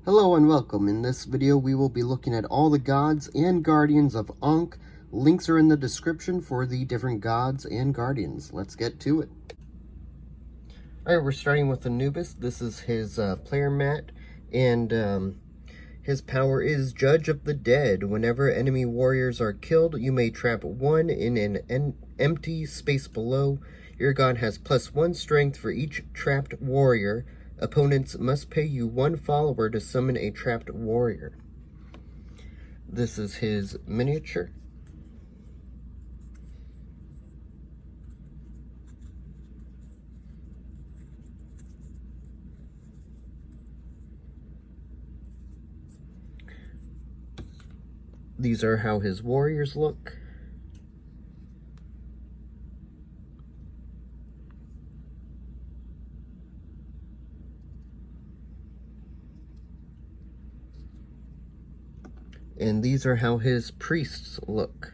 Hello and welcome. In this video we will be looking at all the gods and guardians of Ankh. Links are in the description for the different gods and guardians. Let's get to it. Alright, we're starting with Anubis. This is his player mat, and his power is Judge of the Dead. Whenever enemy warriors are killed, you may trap one in an empty space below. Your god has +1 strength for each trapped warrior. Opponents must pay you 1 follower to summon a trapped warrior. This is his miniature. These are how his warriors look. And these are how his priests look.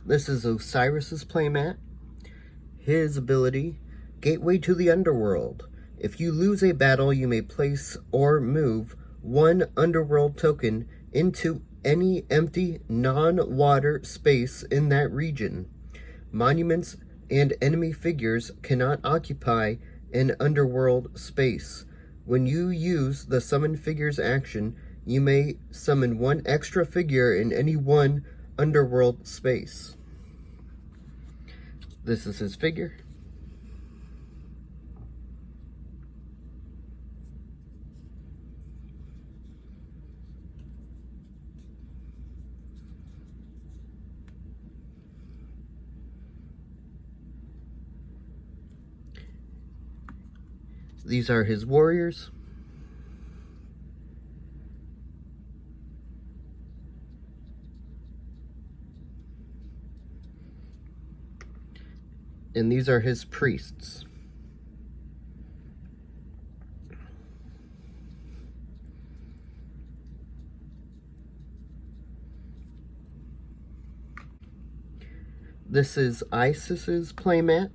This is Osiris's playmat. His ability, Gateway to the Underworld. If you lose a battle, you may place or move 1 underworld token into any empty, non-water space in that region. Monuments and enemy figures cannot occupy an underworld space. When you use the Summon Figures action, you may summon 1 extra figure in any 1 underworld space. This is his figure. These are his warriors. And these are his priests. This is Isis's playmat.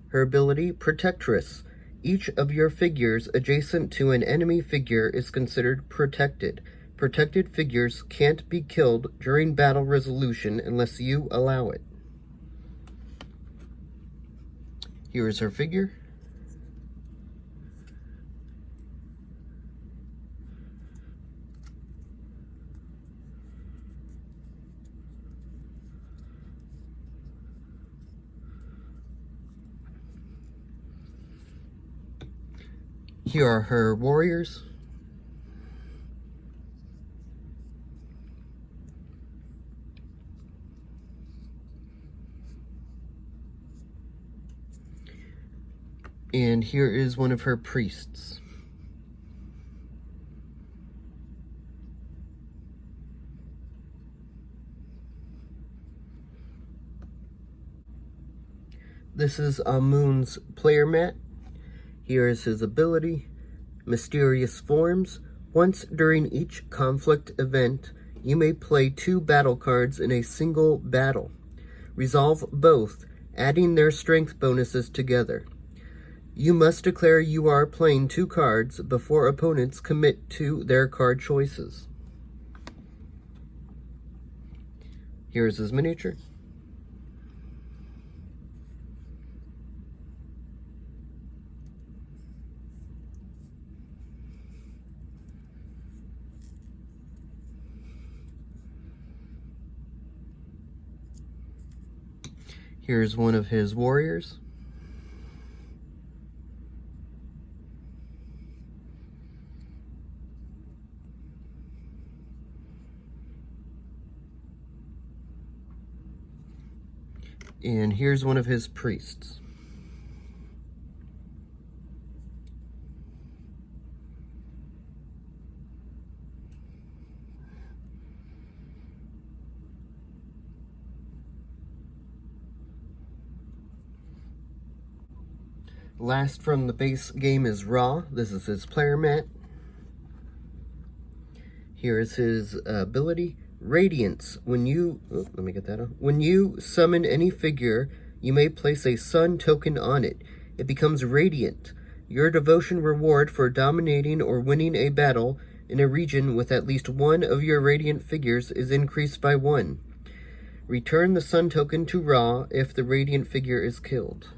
Her ability, Protectress. Each of your figures adjacent to an enemy figure is considered protected. Protected figures can't be killed during battle resolution unless you allow it. Here is her figure. Here are her warriors. And here is one of her priests. This is Amun's player mat. Here is his ability, Mysterious Forms. Once during each conflict event, you may play 2 battle cards in a single battle. Resolve both, adding their strength bonuses together. You must declare you are playing 2 cards before opponents commit to their card choices. Here is his miniature. Here's one of his warriors. And here's one of his priests. Last from the base game is Ra. This is his player mat. Here is his ability, Radiance. When you summon any figure, you may place a sun token on it. It becomes radiant. Your devotion reward for dominating or winning a battle in a region with at least one of your radiant figures is increased by 1. Return the sun token to Ra if the radiant figure is killed.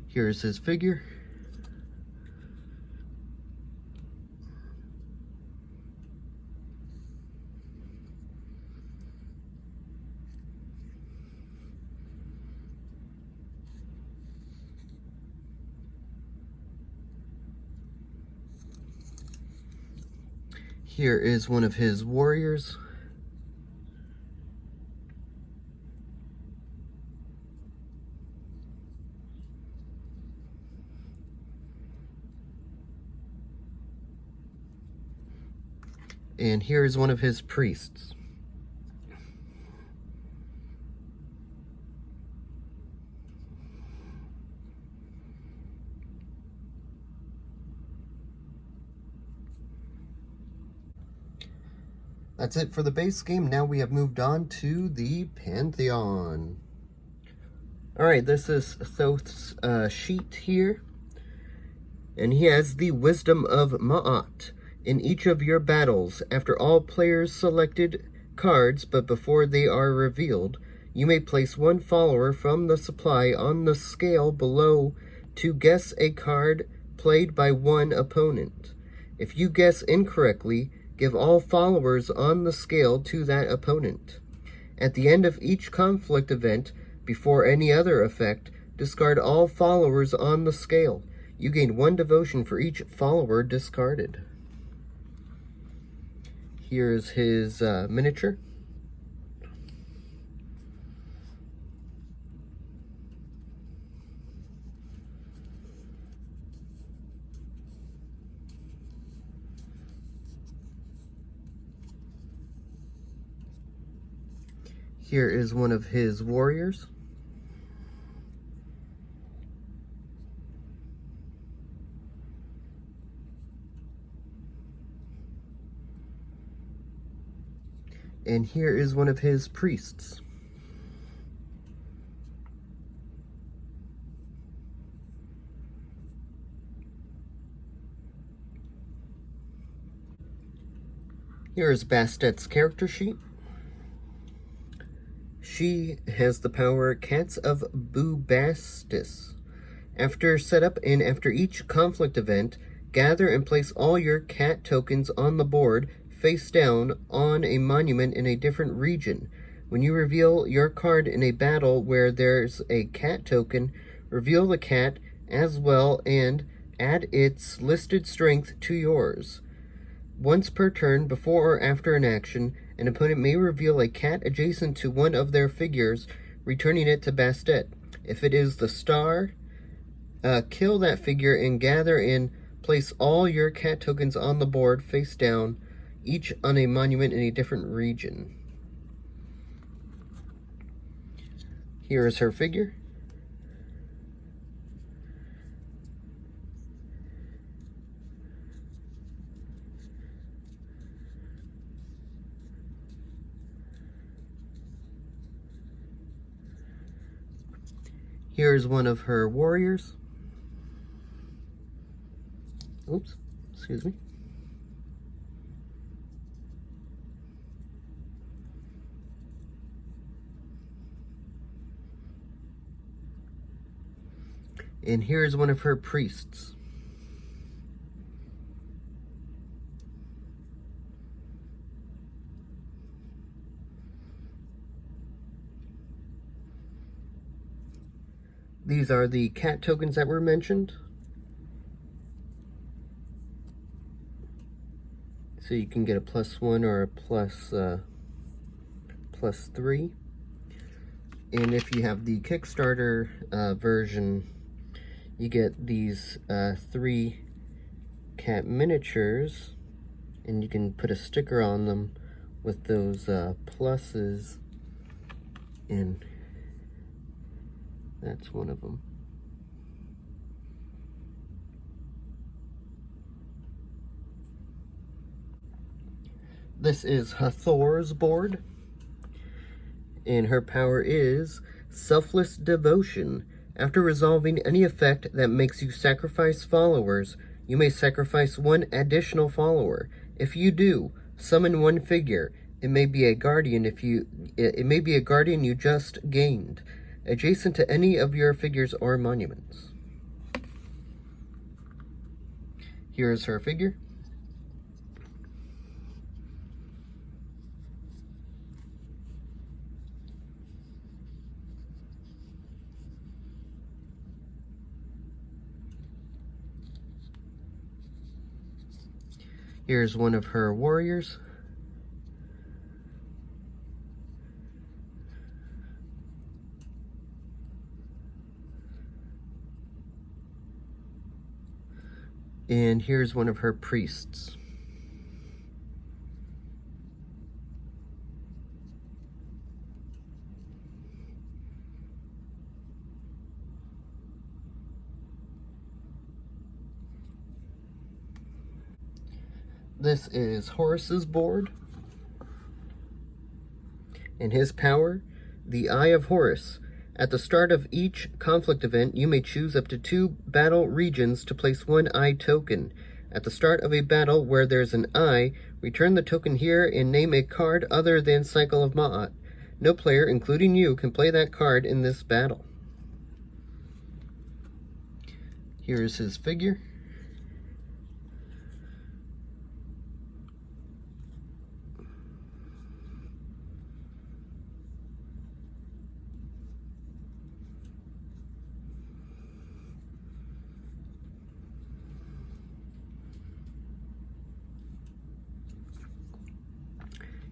Here's his figure. Here is one of his warriors. And here is one of his priests. That's it for the base game. Now we have moved on to the Pantheon. Alright, this is Thoth's sheet here. And he has the Wisdom of Ma'at. In each of your battles, after all players selected cards, but before they are revealed, you may place one follower from the supply on the scale below to guess a card played by one opponent. If you guess incorrectly, give all followers on the scale to that opponent. At the end of each conflict event, before any other effect, discard all followers on the scale. You gain 1 devotion for each follower discarded. Here's his miniature. Here is one of his warriors. And here is one of his priests. Here is Bastet's character sheet. She has the power Cats of Bubastis. After setup and after each conflict event, gather and place all your cat tokens on the board face down on a monument in a different region. When you reveal your card in a battle where there's a cat token, reveal the cat as well and add its listed strength to yours. Once per turn, before or after an action, an opponent may reveal a cat adjacent to one of their figures, returning it to Bastet. If it is the star, kill that figure and gather and place all your cat tokens on the board face down, each on a monument in a different region. Here is her figure. Here's one of her warriors. Oops, excuse me. And here's one of her priests. These are the cat tokens that were mentioned. So you can get a +1 or a +3. And if you have the Kickstarter version, you get these 3 cat miniatures, and you can put a sticker on them with those pluses, and that's one of them. This is Hathor's board, and her power is Selfless Devotion. After resolving any effect that makes you sacrifice followers, you may sacrifice one additional follower. If you do, summon one figure. It may be a guardian you just gained, adjacent to any of your figures or monuments. Here is her figure. Here's one of her warriors. And here's one of her priests. This is Horus's board. And his power, the Eye of Horus. At the start of each conflict event, you may choose up to 2 battle regions to place one eye token. At the start of a battle where there's an eye, return the token here and name a card other than Cycle of Ma'at. No player, including you, can play that card in this battle. Here is his figure.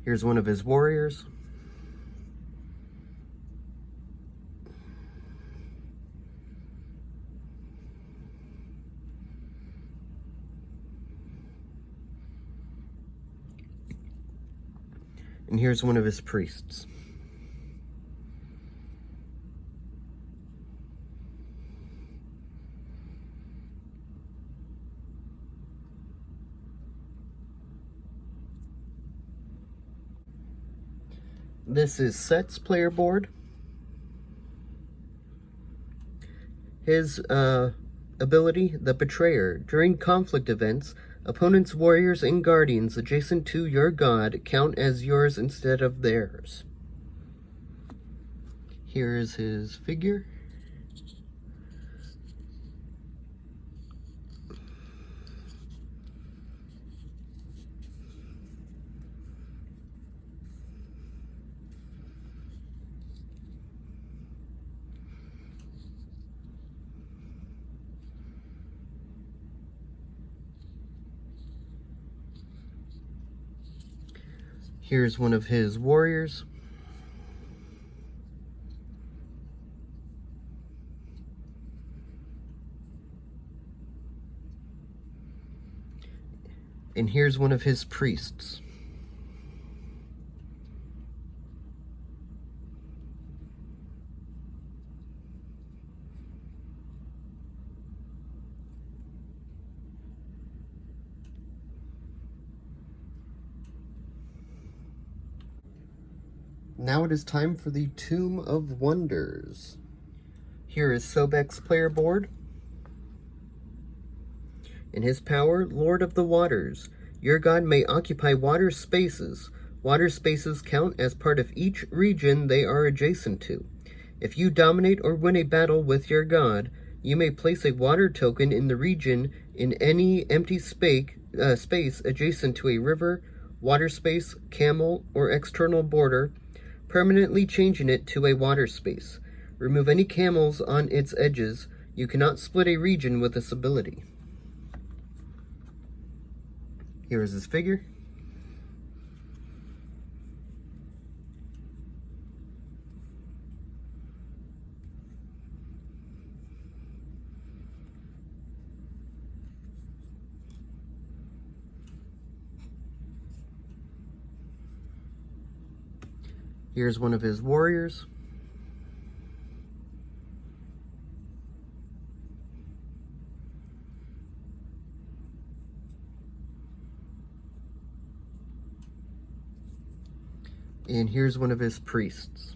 Here's one of his warriors. And here's one of his priests. This is Set's player board. His ability, the Betrayer. During conflict events, opponents' warriors and guardians adjacent to your god count as yours instead of theirs. Here is his figure. Here's one of his warriors. And here's one of his priests. Now it is time for the Tomb of Wonders. Here is Sobek's player board. In his power, Lord of the Waters. Your god may occupy water spaces. Water spaces count as part of each region they are adjacent to. If you dominate or win a battle with your god, you may place a water token in the region in any empty space adjacent to a river, water space, camel, or external border, permanently changing it to a water space. Remove any camels on its edges. You cannot split a region with this ability. Here is his figure. Here's one of his warriors. And here's one of his priests.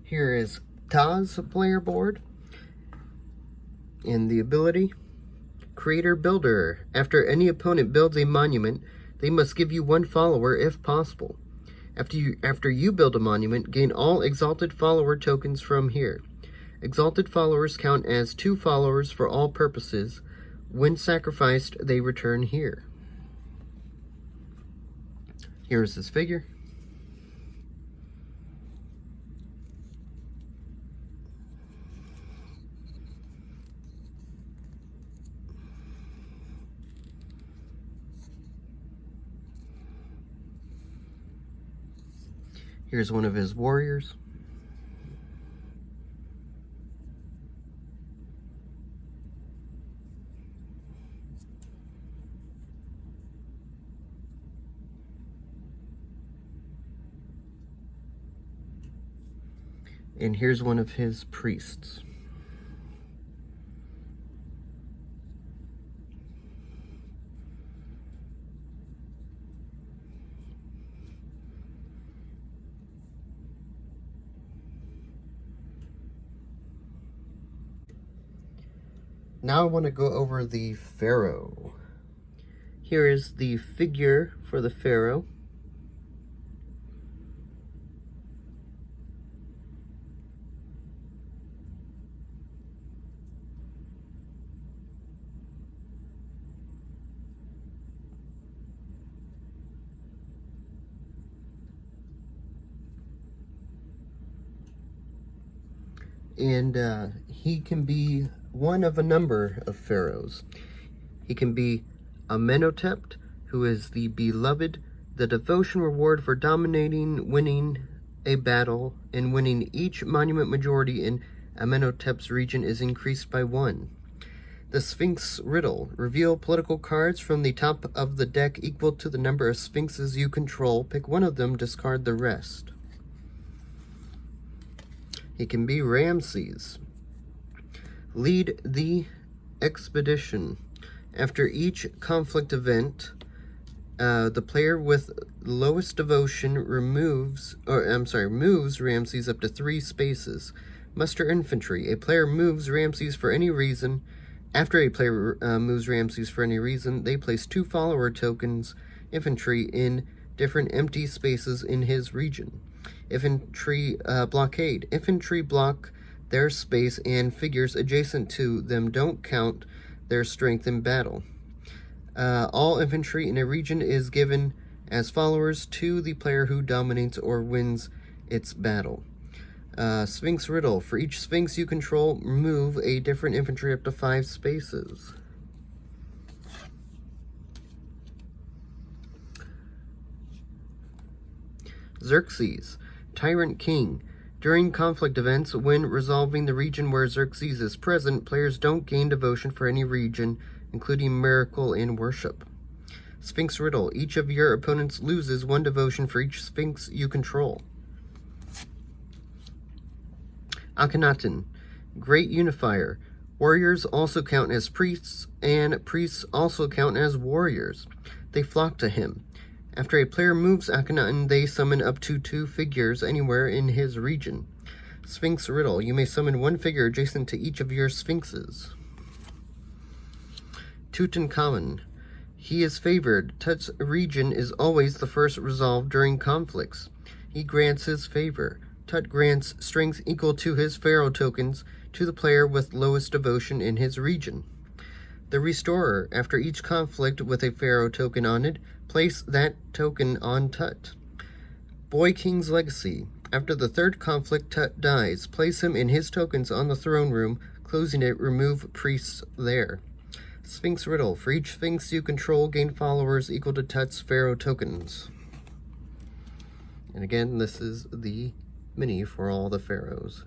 Here is Ptah's player board. And the ability, Creator Builder. After any opponent builds a monument, they must give you one follower if possible. After you build a monument, gain all Exalted Follower tokens from here. Exalted Followers count as 2 followers for all purposes. When sacrificed, they return here. Here's his figure. Here's one of his warriors. And here's one of his priests. Now I want to go over the Pharaoh. Here is the figure for the Pharaoh. And he can be one of a number of pharaohs. He can be Amenhotep, who is the beloved, the devotion reward for dominating, winning a battle, and winning each monument majority in Amenhotep's region is increased by 1. The Sphinx Riddle. Reveal political cards from the top of the deck equal to the number of sphinxes you control. Pick one of them, discard the rest. He can be Ramses. Lead the expedition. After each conflict event, the player with lowest devotion moves Ramses up to 3 spaces. Muster infantry. A player moves Ramses for any reason. After a player moves Ramses for any reason, they place 2 follower tokens, infantry, in different empty spaces in his region. Infantry blockade. Infantry block their space, and figures adjacent to them don't count their strength in battle. All infantry in a region is given as followers to the player who dominates or wins its battle. Sphinx Riddle. For each sphinx you control, move a different infantry up to 5 spaces. Xerxes, Tyrant King. During conflict events, when resolving the region where Xerxes is present, players don't gain devotion for any region, including miracle and worship. Sphinx Riddle. Each of your opponents loses 1 devotion for each sphinx you control. Akhenaten, Great Unifier. Warriors also count as priests, and priests also count as warriors. They flock to him. After a player moves Akhenaten, they summon up to 2 figures anywhere in his region. Sphinx Riddle. You may summon 1 figure adjacent to each of your sphinxes. Tutankhamun. He is favored. Tut's region is always the first resolved during conflicts. He grants his favor. Tut grants strength equal to his pharaoh tokens to the player with lowest devotion in his region. The Restorer. After each conflict with a pharaoh token on it, place that token on Tut. Boy King's Legacy. After the 3rd conflict Tut dies, place him in his tokens on the throne room. Closing it, remove priests there. Sphinx Riddle. For each sphinx you control, gain followers equal to Tut's pharaoh tokens. And again, this is the mini for all the pharaohs.